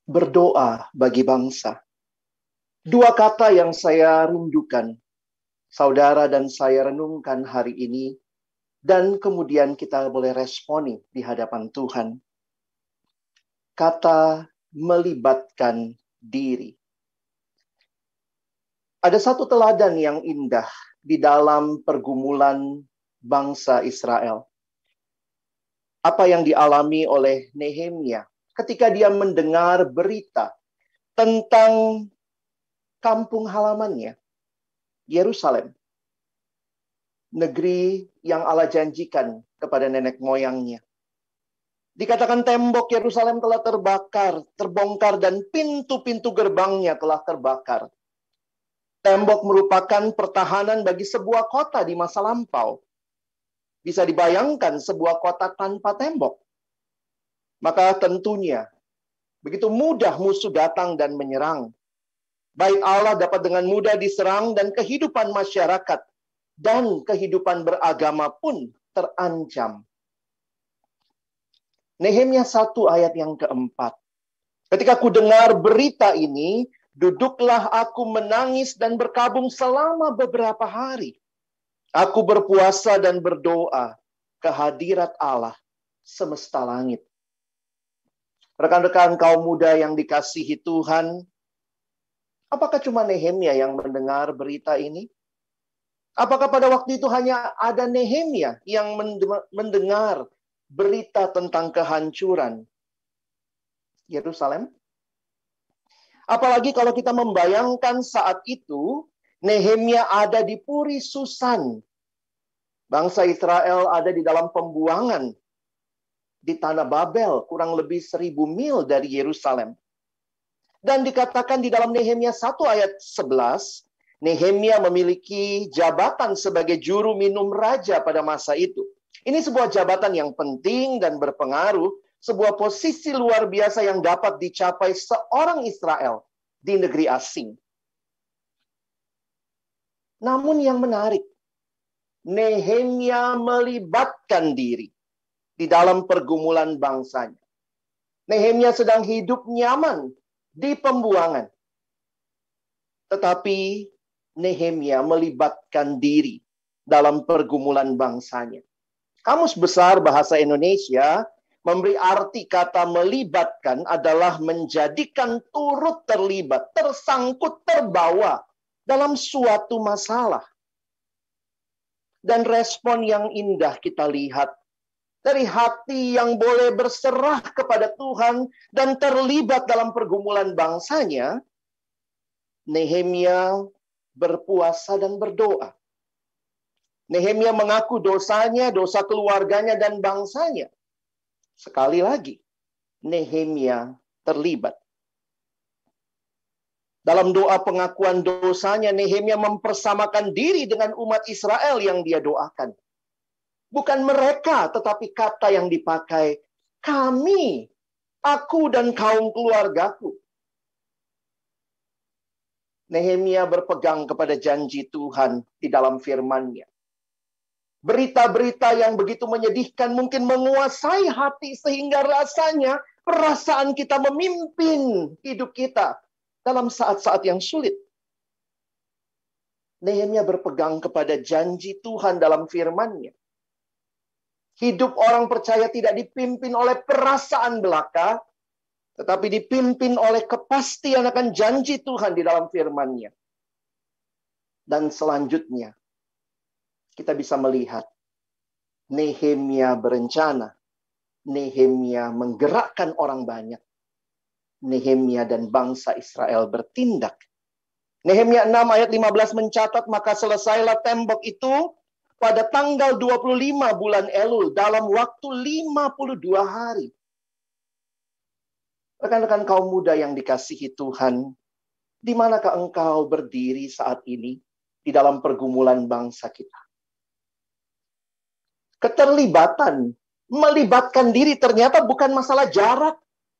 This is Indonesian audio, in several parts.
Berdoa bagi bangsa. Dua kata yang saya rindukan, saudara dan saya renungkan hari ini, dan kemudian kita boleh responi di hadapan Tuhan. Kata melibatkan diri. Ada satu teladan yang indah di dalam pergumulan bangsa Israel. Apa yang dialami oleh Nehemia ketika dia mendengar berita tentang kampung halamannya, Yerusalem. Negeri yang Allah janjikan kepada nenek moyangnya. Dikatakan tembok Yerusalem telah terbongkar, dan pintu-pintu gerbangnya telah terbakar. Tembok merupakan pertahanan bagi sebuah kota di masa lampau. Bisa dibayangkan sebuah kota tanpa tembok. Maka tentunya begitu mudah musuh datang dan menyerang. Bait Allah dapat dengan mudah diserang dan kehidupan masyarakat dan kehidupan beragama pun terancam. Nehemia 1 ayat yang keempat. Ketika ku dengar berita ini, duduklah aku menangis dan berkabung selama beberapa hari. Aku berpuasa dan berdoa ke hadirat Allah semesta langit. Rekan-rekan kaum muda yang dikasihi Tuhan, apakah cuma Nehemia yang mendengar berita ini? Apakah pada waktu itu hanya ada Nehemia yang mendengar berita tentang kehancuran Yerusalem? Apalagi kalau kita membayangkan saat itu, Nehemia ada di Puri Susan. Bangsa Israel ada di dalam pembuangan di tanah Babel, kurang lebih 1000 mil dari Yerusalem. Dan dikatakan di dalam Nehemia 1 ayat 11, Nehemia memiliki jabatan sebagai juru minum raja pada masa itu. Ini sebuah jabatan yang penting dan berpengaruh, sebuah posisi luar biasa yang dapat dicapai seorang Israel di negeri asing. Namun yang menarik, Nehemia melibatkan diri di dalam pergumulan bangsanya. Nehemia sedang hidup nyaman di pembuangan. Tetapi Nehemia melibatkan diri dalam pergumulan bangsanya. Kamus Besar Bahasa Indonesia memberi arti kata melibatkan adalah menjadikan turut terlibat, tersangkut, terbawa dalam suatu masalah. Dan respon yang indah kita lihat dari hati yang boleh berserah kepada Tuhan dan terlibat dalam pergumulan bangsanya, Nehemia berpuasa dan berdoa. Nehemia mengaku dosanya, dosa keluarganya dan bangsanya. Sekali lagi, Nehemia terlibat. Dalam doa pengakuan dosanya, Nehemia mempersamakan diri dengan umat Israel yang dia doakan. Bukan mereka, tetapi kata yang dipakai, kami, aku dan kaum keluargaku. Nehemia berpegang kepada janji Tuhan di dalam firman-Nya. Berita-berita yang begitu menyedihkan mungkin menguasai hati sehingga rasanya perasaan kita memimpin hidup kita dalam saat-saat yang sulit. Nehemia berpegang kepada janji Tuhan dalam firman-Nya. Hidup orang percaya tidak dipimpin oleh perasaan belaka, tetapi dipimpin oleh kepastian akan janji Tuhan di dalam firman-Nya. Dan selanjutnya, kita bisa melihat Nehemia berencana. Nehemia menggerakkan orang banyak. Nehemia dan bangsa Israel bertindak. Nehemia 6 ayat 15 mencatat, maka selesailah tembok itu pada tanggal 25 bulan Elul dalam waktu 52 hari. Rekan-rekan kaum muda yang dikasihi Tuhan, di manakah engkau berdiri saat ini di dalam pergumulan bangsa kita? Keterlibatan, melibatkan diri ternyata bukan masalah jarak.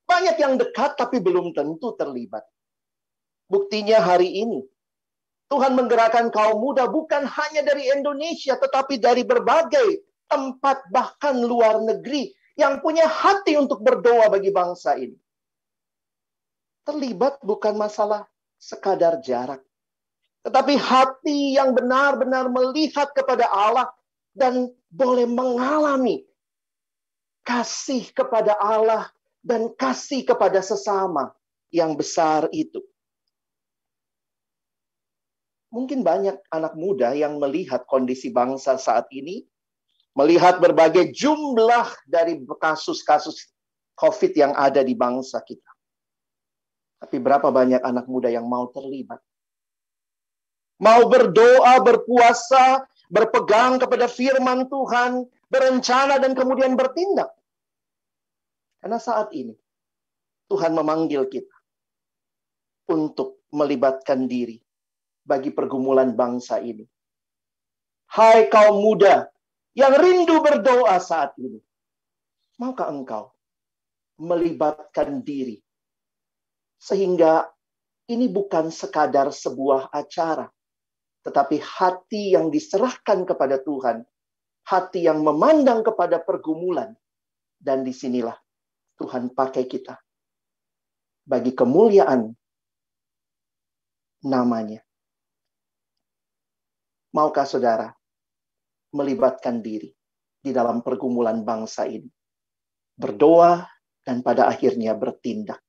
Banyak yang dekat tapi belum tentu terlibat. Buktinya hari ini, Tuhan menggerakkan kaum muda bukan hanya dari Indonesia, tetapi dari berbagai tempat, bahkan luar negeri, yang punya hati untuk berdoa bagi bangsa ini. terlibat bukan masalah sekadar jarak, tetapi hati yang benar-benar melihat kepada Allah dan boleh mengalami kasih kepada Allah dan kasih kepada sesama yang besar itu. Mungkin banyak anak muda yang melihat kondisi bangsa saat ini, melihat berbagai jumlah dari kasus-kasus COVID yang ada di bangsa kita. Tapi berapa banyak anak muda yang mau terlibat? Mau berdoa, berpuasa, berpegang kepada firman Tuhan, berencana dan kemudian bertindak. Karena saat ini, Tuhan memanggil kita untuk melibatkan diri bagi pergumulan bangsa ini. Hai kaum muda yang rindu berdoa saat ini, maukah engkau melibatkan diri? Sehingga ini bukan sekadar sebuah acara, tetapi hati yang diserahkan kepada Tuhan, hati yang memandang kepada pergumulan, dan disinilah Tuhan pakai kita bagi kemuliaan namanya. Maukah saudara melibatkan diri di dalam pergumulan bangsa ini? Berdoa dan pada akhirnya bertindak.